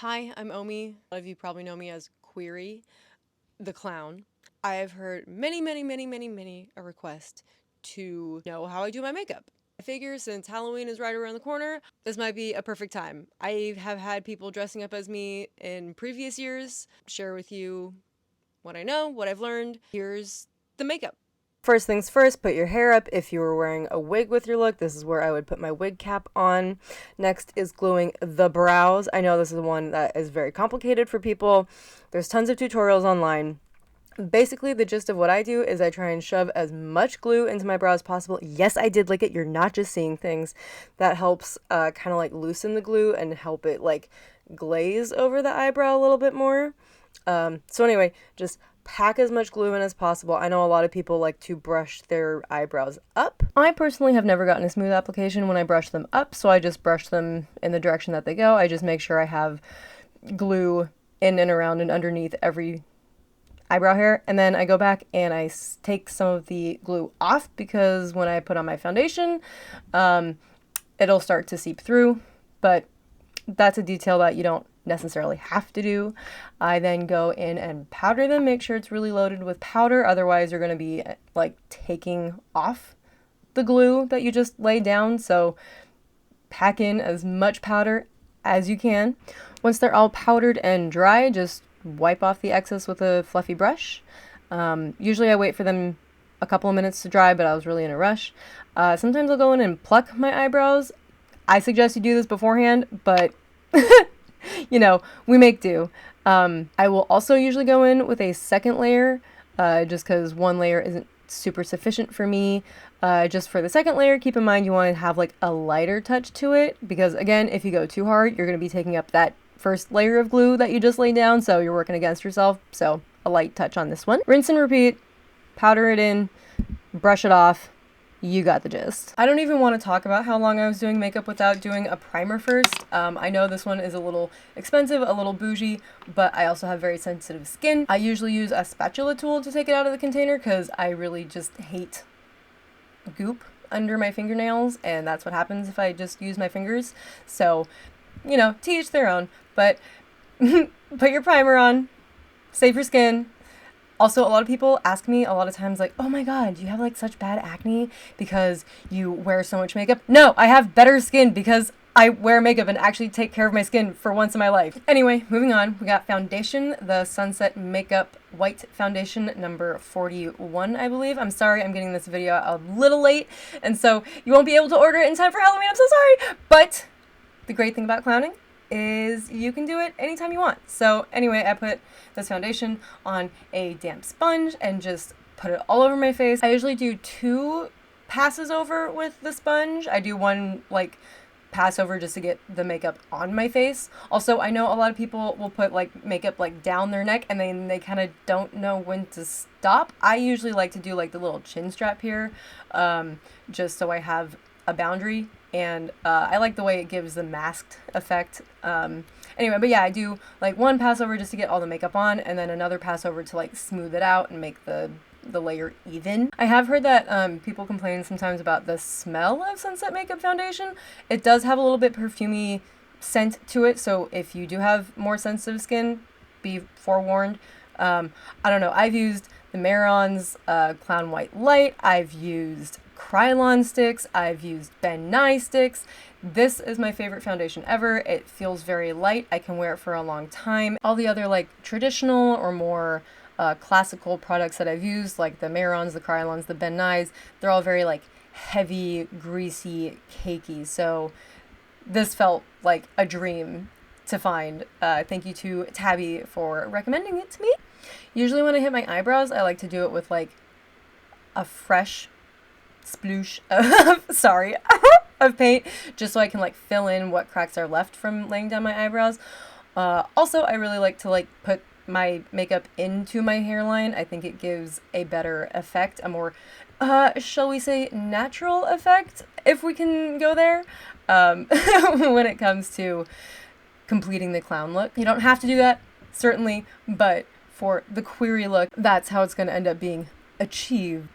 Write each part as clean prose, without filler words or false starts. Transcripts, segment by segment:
Hi, I'm Omi. A lot of you probably know me as Queery, the clown. I have heard many a request to know how I do my makeup. I figure since Halloween is right around the corner, this might be a perfect time. I have had people dressing up as me in previous years, share with you what I know, what I've learned. Here's the makeup. First things first, put your hair up. If you were wearing a wig with your look, this is where I would put my wig cap on. Next is gluing the brows. I know this is one that is very complicated for people. There's tons of tutorials online. Basically, the gist of what I do is I try and shove as much glue into my brow as possible. Yes, I did lick it. You're not just seeing things. That helps kind of like loosen the glue and help it like glaze over the eyebrow a little bit more. So anyway, just pack as much glue in as possible. I know a lot of people like to brush their eyebrows up. I personally have never gotten a smooth application when I brush them up, so I just brush them in the direction that they go. I just make sure I have glue in and around and underneath every eyebrow hair, and then I go back and I take some of the glue off because when I put on my foundation, it'll start to seep through, but that's a detail that you don't necessarily have to do. I then go in and powder them, make sure it's really loaded with powder, otherwise you're going to be like taking off the glue that you just laid down, so pack in as much powder as you can. Once they're all powdered and dry, just wipe off the excess with a fluffy brush. Usually I wait for them a couple of minutes to dry, but I was really in a rush. Sometimes I'll go in and pluck my eyebrows. I suggest you do this beforehand, but you know, we make do. I will also usually go in with a second layer, just because one layer isn't super sufficient for me. Just for the second layer, keep in mind you want to have like a lighter touch to it, because again, if you go too hard, you're going to be taking up that first layer of glue that you just laid down, so you're working against yourself. So a light touch on this one. Rinse and repeat, powder it in, brush it off. You got the gist. I don't even want to talk about how long I was doing makeup without doing a primer first. I know this one is a little expensive, a little bougie, but I also have very sensitive skin. I usually use a spatula tool to take it out of the container because I really just hate goop under my fingernails, and that's what happens if I just use my fingers. So, you know, to each their own, but put your primer on, save your skin. Also, a lot of people ask me a lot of times like, oh my god, you have like such bad acne because you wear so much makeup. No, I have better skin because I wear makeup and actually take care of my skin for once in my life. Anyway, moving on, we got foundation, the Sunset Makeup White Foundation number 41, I believe. I'm sorry, I'm getting this video a little late, and so you won't be able to order it in time for Halloween. I'm so sorry, but the great thing about clowning is you can do it anytime you want. So anyway, I put this foundation on a damp sponge and just put it all over my face. I usually do 2 passes over with the sponge. I do one like pass over just to get the makeup on my face. Also, I know a lot of people will put like makeup like down their neck and then they kind of don't know when to stop. I usually like to do like the little chin strap here, just so I have a boundary, and I like the way it gives the masked effect. Anyway, but yeah, I do like 1 pass over just to get all the makeup on, and then another pass over to like smooth it out and make the layer even. I have heard that people complain sometimes about the smell of Sunset Makeup Foundation. It does have a little bit perfumey scent to it, so if you do have more sensitive skin, be forewarned. I don't know, I've used the Mehron's Clown White Light, I've used Kryolan sticks, I've used Ben Nye sticks. This is my favorite foundation ever. It feels very light. I can wear it for a long time. All the other like traditional or more classical products that I've used, like the Mehrons, the Kryolans, the Ben Nyes, they're all very like heavy, greasy, cakey. So this felt like a dream to find. Thank you to Tabby for recommending it to me. Usually when I hit my eyebrows, I like to do it with like a fresh sploosh of paint, just so I can like fill in what cracks are left from laying down my eyebrows. Also, I really like to like put my makeup into my hairline. I think it gives a better effect, a more shall we say natural effect, if we can go there, when it comes to completing the clown look. You don't have to do that, certainly, but for the query look, that's how it's going to end up being achieved.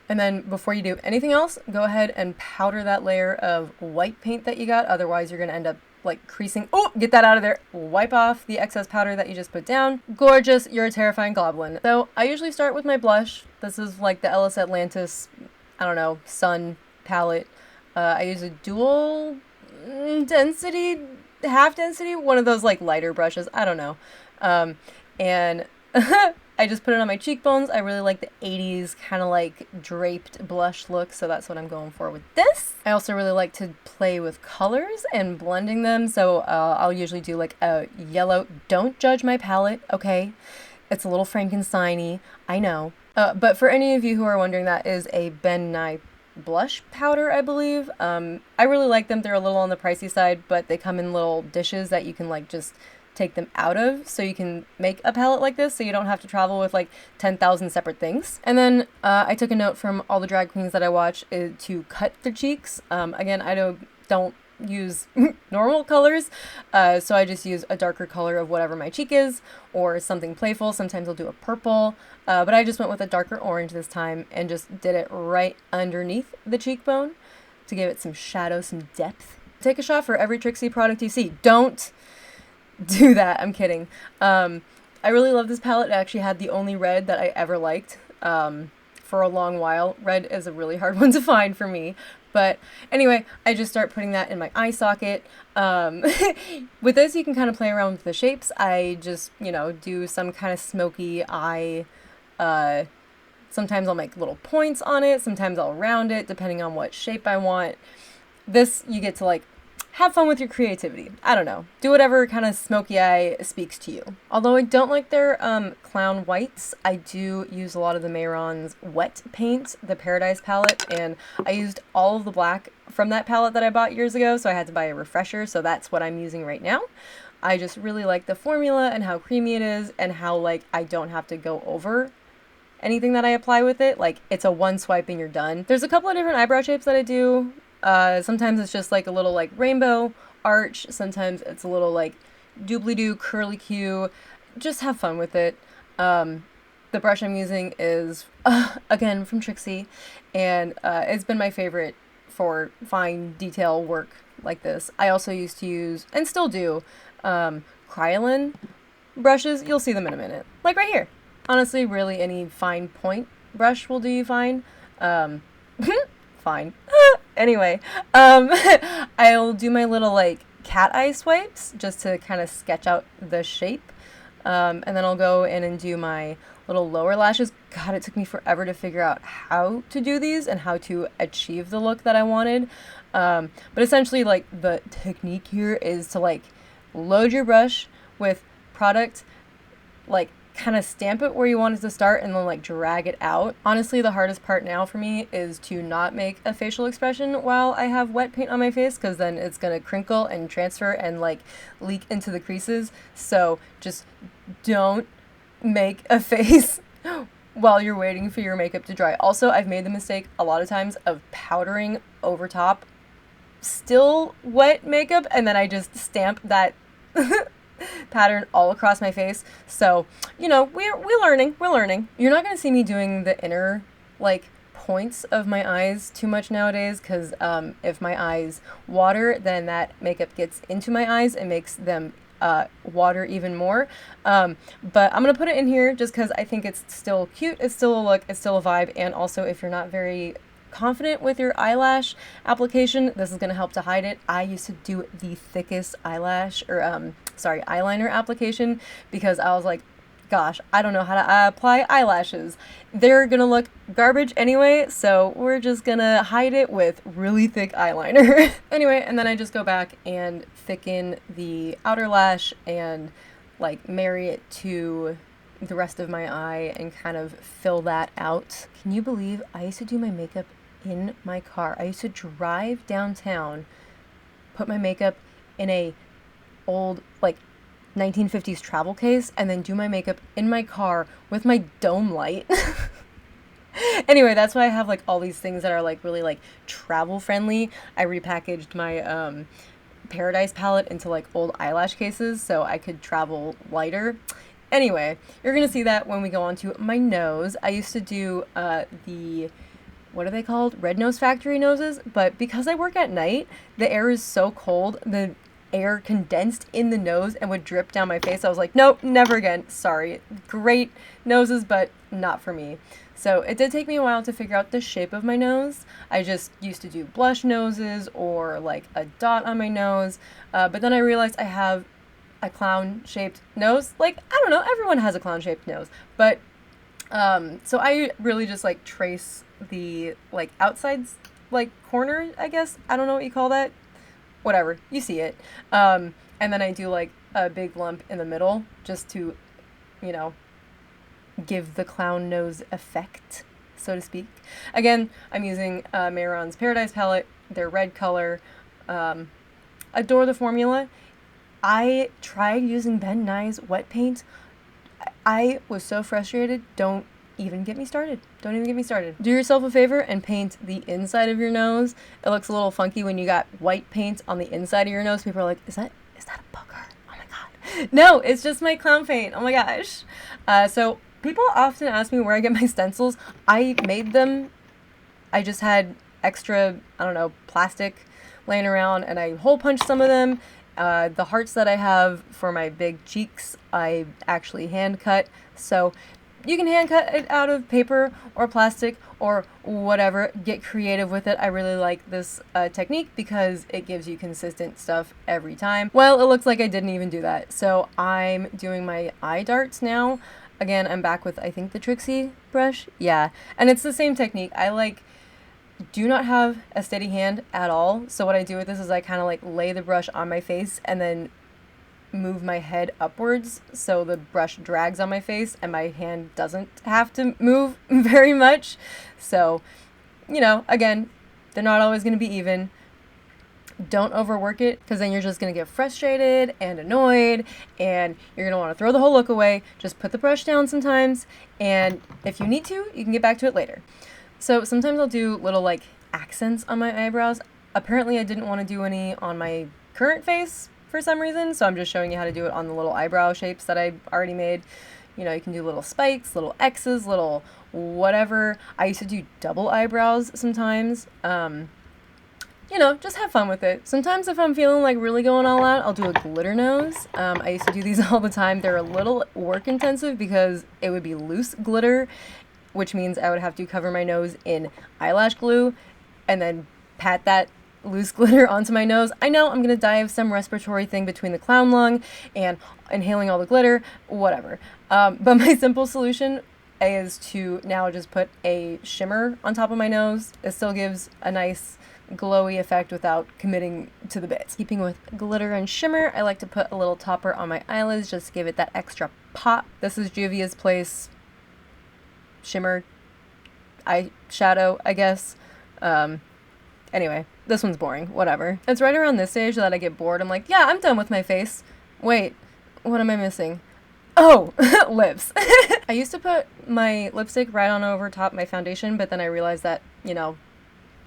And then before you do anything else, go ahead and powder that layer of white paint that you got. Otherwise, you're going to end up like creasing. Oh, get that out of there. Wipe off the excess powder that you just put down. Gorgeous. You're a terrifying goblin. So I usually start with my blush. This is like the Ellis Atlantis, I don't know, Sun palette. I use a dual density, half density, one of those like lighter brushes. I don't know. And I just put it on my cheekbones. I really like the 80s kind of like draped blush look, so that's what I'm going for with this. I also really like to play with colors and blending them, so I'll usually do like a yellow. Don't judge my palette, okay? It's a little Frankenstein-y, I know. But for any of you who are wondering, that is a Ben Nye blush powder, I believe. I really like them. They're a little on the pricey side, but they come in little dishes that you can like just take them out of, so you can make a palette like this, so you don't have to travel with like 10,000 separate things. And then I took a note from all the drag queens that I watch to cut their cheeks. Again, I don't use normal colors, so I just use a darker color of whatever my cheek is, or something playful. Sometimes I'll do a purple, but I just went with a darker orange this time and just did it right underneath the cheekbone to give it some shadow, some depth. Take a shot for every Trixie product you see. Don't do that. I'm kidding. I really love this palette. It actually had the only red that I ever liked for a long while. Red is a really hard one to find for me. But anyway, I just start putting that in my eye socket. With this, you can kind of play around with the shapes. I just, you know, do some kind of smoky eye. Sometimes I'll make little points on it. Sometimes I'll round it, depending on what shape I want. This, you get to like have fun with your creativity. I don't know. Do whatever kind of smoky eye speaks to you. Although I don't like their clown whites, I do use a lot of the Mehron's wet paint, the Paradise palette, and I used all of the black from that palette that I bought years ago, so I had to buy a refresher, so that's what I'm using right now. I just really like the formula and how creamy it is, and how like I don't have to go over anything that I apply with it. Like, it's a one swipe and you're done. There's a couple of different eyebrow shapes that I do. Sometimes it's just like a little like rainbow arch. Sometimes it's a little like doobly-doo, curly Q. Just have fun with it. The brush I'm using is, again, from Trixie. And it's been my favorite for fine detail work like this. I also used to use, and still do, kryolan brushes. You'll see them in a minute. Like right here. Honestly, really any fine point brush will do you fine. Fine. Anyway, I'll do my little like cat eye swipes just to kind of sketch out the shape. And then I'll go in and do my little lower lashes. God, it took me forever to figure out how to do these and how to achieve the look that I wanted. But essentially, like, the technique here is to like load your brush with product, like kind of stamp it where you want it to start, and then like drag it out. Honestly, the hardest part now for me is to not make a facial expression while I have wet paint on my face, because then it's gonna crinkle and transfer and like leak into the creases. So just don't make a face while you're waiting for your makeup to dry. Also, I've made the mistake a lot of times of powdering over top still wet makeup, and then I just stamp that pattern all across my face. So, you know, we're learning. You're not gonna see me doing the inner like points of my eyes too much nowadays, because if my eyes water, then that makeup gets into my eyes and makes them water even more. But I'm gonna put it in here just because I think it's still cute, it's still a look, it's still a vibe. And also, if you're not very confident with your eyelash application, this is going to help to hide it. I used to do the thickest eyelash or eyeliner application because I was like, gosh, I don't know how to apply eyelashes. They're gonna look garbage anyway, so we're just gonna hide it with really thick eyeliner. Anyway, and then I just go back and thicken the outer lash and like marry it to the rest of my eye and kind of fill that out. Can you believe I used to do my makeup in my car? I used to drive downtown, put my makeup in a old like 1950s travel case, and then do my makeup in my car with my dome light. Anyway, that's why I have like all these things that are like really like travel friendly. I repackaged my Paradise palette into like old eyelash cases so I could travel lighter. Anyway, you're gonna see that when we go on to my nose. I used to do the, what are they called? Red Nose Factory noses, but because I work at night, the air is so cold, the air condensed in the nose and would drip down my face. I was like, nope, never again. Sorry. Great noses, but not for me. So it did take me a while to figure out the shape of my nose. I just used to do blush noses or like a dot on my nose. But then I realized I have a clown-shaped nose. Like, I don't know, everyone has a clown-shaped nose. But, so I really just like trace the like outsides, like corner, I guess. I don't know what you call that. Whatever, you see it. And then I do like a big lump in the middle just to, you know, give the clown nose effect, so to speak. Again, I'm using Mehron's Paradise palette, their red color. Adore the formula. I tried using Ben Nye's wet paint. I was so frustrated. Don't even get me started. Don't even get me started. Do yourself a favor and paint the inside of your nose. It looks a little funky when you got white paint on the inside of your nose. People are like, is that a booger? Oh my god. No, it's just my clown paint. Oh my gosh. So people often ask me where I get my stencils. I made them. I just had extra, I don't know, plastic laying around, and I hole punched some of them. The hearts that I have for my big cheeks, I actually hand cut. So you can hand cut it out of paper or plastic or whatever. Get creative with it. I really like this technique because it gives you consistent stuff every time. Well, it looks like I didn't even do that. So I'm doing my eye darts now. Again, I'm back with, I think, the Trixie brush. Yeah, and it's the same technique. I do not have a steady hand at all. So what I do with this is I kind of like lay the brush on my face and then move my head upwards so the brush drags on my face and my hand doesn't have to move very much. So, you know, again, they're not always going to be even. Don't overwork it, because then you're just going to get frustrated and annoyed and you're going to want to throw the whole look away. Just put the brush down sometimes, and if you need to, you can get back to it later. So sometimes I'll do little like accents on my eyebrows. Apparently I didn't want to do any on my current face for some reason, so I'm just showing you how to do it on the little eyebrow shapes that I already made. You know, you can do little spikes, little X's, little whatever. I used to do double eyebrows sometimes. You know, just have fun with it. Sometimes if I'm feeling like really going all out, I'll do a glitter nose. I used to do these all the time. They're a little work intensive because it would be loose glitter, which means I would have to cover my nose in eyelash glue and then pat that loose glitter onto my nose. I know I'm gonna die of some respiratory thing between the clown lung and inhaling all the glitter, whatever. But my simple solution is to now just put a shimmer on top of my nose. It still gives a nice glowy effect without committing to the bits. Keeping with glitter and shimmer, I like to put a little topper on my eyelids just to give it that extra pop. This is Juvia's Place shimmer eyeshadow, I guess. Anyway, this one's boring, whatever. It's right around this stage that I get bored. I'm like, yeah, I'm done with my face. Wait, what am I missing? Oh, lips. I used to put my lipstick right on over top my foundation, but then I realized that, you know,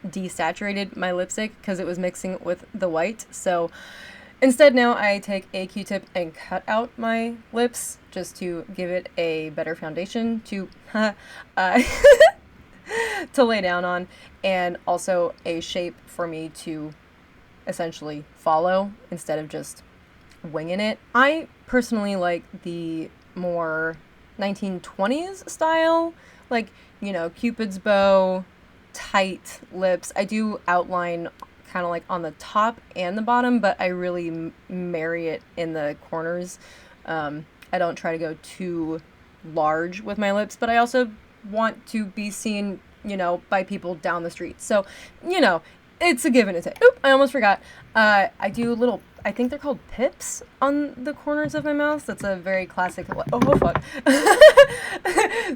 desaturated my lipstick because it was mixing with the white. So instead now I take a Q-tip and cut out my lips just to give it a better foundation to to lay down on, and also a shape for me to essentially follow instead of just winging it. I personally like the more 1920s style, like, you know, Cupid's bow, tight lips. I do outline kind of like on the top and the bottom, but I really marry it in the corners. I don't try to go too large with my lips, but I also want to be seen, you know, by people down the street. So, you know, it's a give and a take. Oop, I almost forgot. I do little, I think they're called pips on the corners of my mouth. That's a very classic, oh fuck.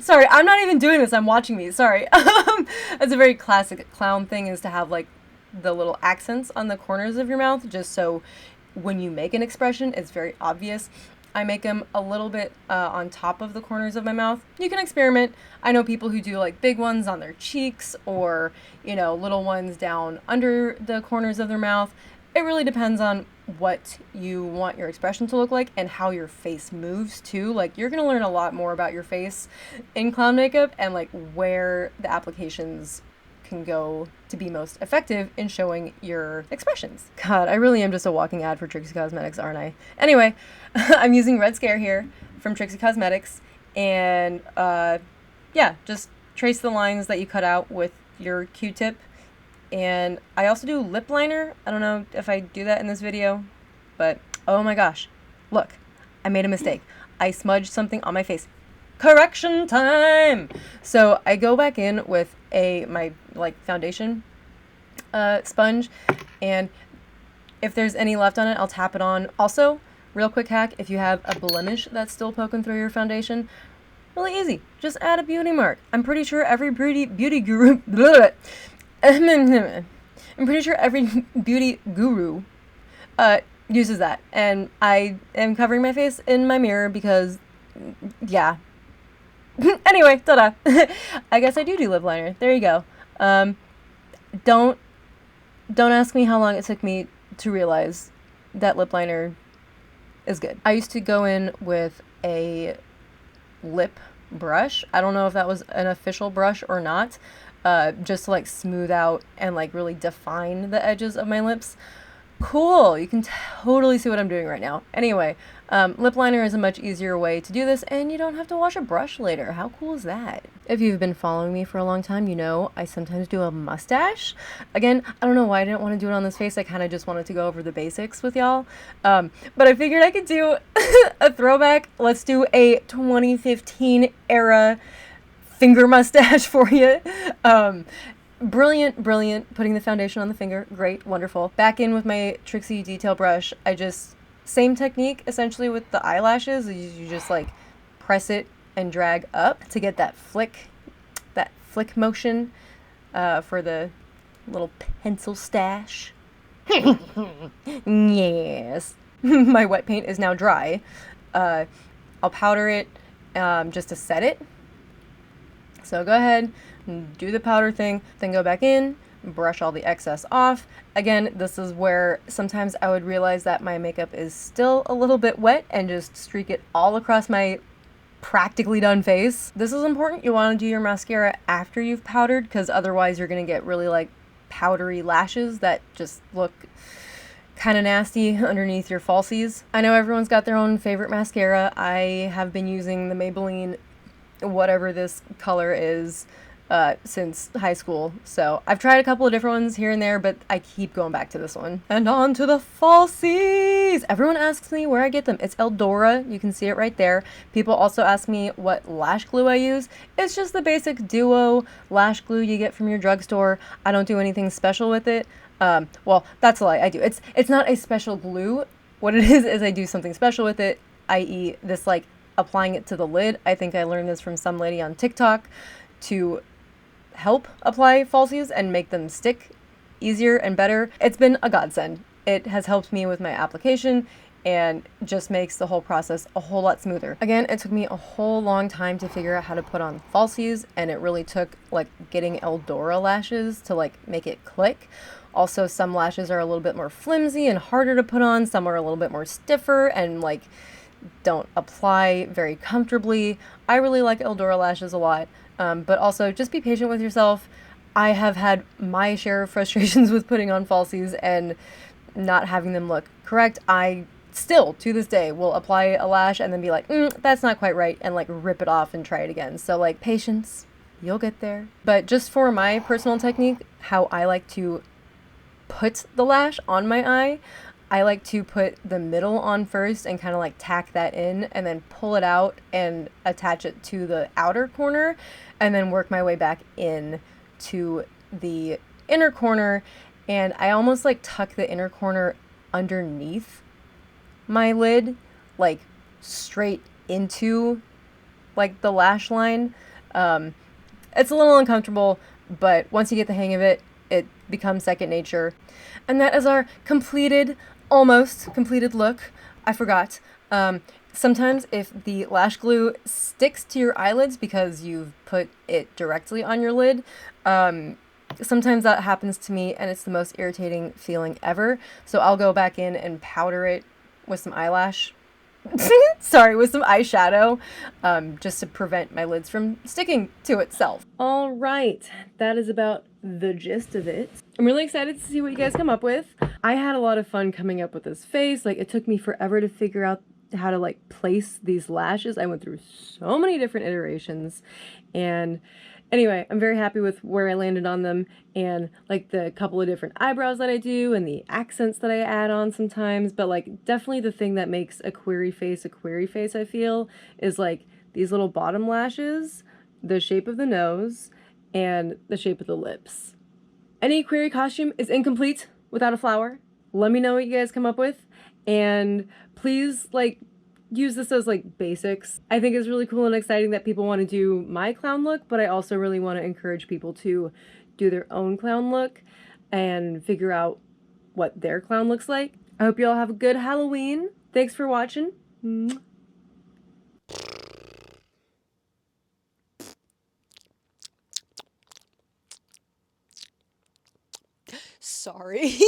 Sorry, I'm not even doing this, I'm watching these, sorry. That's a very classic clown thing, is to have like the little accents on the corners of your mouth, just so when you make an expression, it's very obvious. I make them a little bit on top of the corners of my mouth. You can experiment. I know people who do like big ones on their cheeks, or, you know, little ones down under the corners of their mouth. It really depends on what you want your expression to look like and how your face moves too. Like, you're gonna learn a lot more about your face in clown makeup and like where the applications can go to be most effective in showing your expressions. God, I really am just a walking ad for Trixie Cosmetics, aren't I? Anyway, I'm using Red Scare here from Trixie Cosmetics, and yeah, just trace the lines that you cut out with your Q-tip. And I also do lip liner. I don't know if I do that in this video, but oh my gosh, look, I made a mistake. I smudged something on my face. Correction time! So I go back in with my like foundation sponge, and if there's any left on it, I'll tap it on. Also, real quick hack, if you have a blemish that's still poking through your foundation, really easy. Just add a beauty mark. I'm pretty sure every beauty guru I'm pretty sure every beauty guru uses that. And I am covering my face in my mirror because, yeah. Anyway, ta-da. I guess I do lip liner. There you go. Don't ask me how long it took me to realize that lip liner is good. I used to go in with a lip brush. I don't know if that was an official brush or not. Just to like smooth out and like really define the edges of my lips. Cool, you can totally see what I'm doing right now. Anyway, lip liner is a much easier way to do this, and you don't have to wash a brush later. How cool is that? If you've been following me for a long time, you know I sometimes do a mustache. Again, I don't know why I didn't want to do it on this face. I kind of just wanted to go over the basics with y'all. But I figured I could do a throwback. Let's do a 2015 era finger mustache for you. Brilliant, putting the foundation on the finger, great, wonderful. Back in with my Trixie detail brush, same technique essentially with the eyelashes. You just like press it and drag up to get that flick motion for the little pencil stash. Yes. My wet paint is now dry. I'll powder it just to set it. So go ahead, do the powder thing, then go back in, brush all the excess off. Again, this is where sometimes I would realize that my makeup is still a little bit wet and just streak it all across my practically done face. This is important. You want to do your mascara after you've powdered, because otherwise you're going to get really like powdery lashes that just look kind of nasty underneath your falsies. I know everyone's got their own favorite mascara. I have been using the Maybelline whatever this color is since high school. So I've tried a couple of different ones here and there, but I keep going back to this one. And on to the falsies! Everyone asks me where I get them. It's Eldora. You can see it right there. People also ask me what lash glue I use. It's just the basic duo lash glue you get from your drugstore. I don't do anything special with it. Well, that's a lie. I do. It's not a special glue. What it is I do something special with it, i.e. this like applying it to the lid. I think I learned this from some lady on TikTok to help apply falsies and make them stick easier and better. It's been a godsend. It has helped me with my application and just makes the whole process a whole lot smoother. Again, it took me a whole long time to figure out how to put on falsies, and it really took like getting Eldora lashes to like make it click. Also, some lashes are a little bit more flimsy and harder to put on. Some are a little bit more stiffer and like don't apply very comfortably. I really like Eldora lashes a lot, but also just be patient with yourself. I have had my share of frustrations with putting on falsies and not having them look correct. I still, to this day, will apply a lash and then be like, that's not quite right, and like rip it off and try it again. So like patience, you'll get there. But just for my personal technique, how I like to put the lash on my eye, I like to put the middle on first and kind of like tack that in and then pull it out and attach it to the outer corner and then work my way back in to the inner corner. And I almost like tuck the inner corner underneath my lid, like straight into like the lash line. It's a little uncomfortable, but once you get the hang of it, it becomes second nature. And that is our almost completed look. I forgot. Sometimes if the lash glue sticks to your eyelids because you've put it directly on your lid, sometimes that happens to me and it's the most irritating feeling ever. So I'll go back in and powder it with some eyelash Sorry, with some eyeshadow, just to prevent my lids from sticking to itself. All right, that is about the gist of it. I'm really excited to see what you guys come up with. I had a lot of fun coming up with this face. Like, it took me forever to figure out how to like place these lashes. I went through so many different iterations, and anyway, I'm very happy with where I landed on them, and like the couple of different eyebrows that I do and the accents that I add on sometimes. But like, definitely the thing that makes a query face, I feel, is like these little bottom lashes, the shape of the nose, and the shape of the lips. Any query costume is incomplete without a flower. Let me know what you guys come up with, and please like use this as like basics. I think it's really cool and exciting that people want to do my clown look, but I also really want to encourage people to do their own clown look and figure out what their clown looks like. I hope you all have a good Halloween. Thanks for watching. Sorry.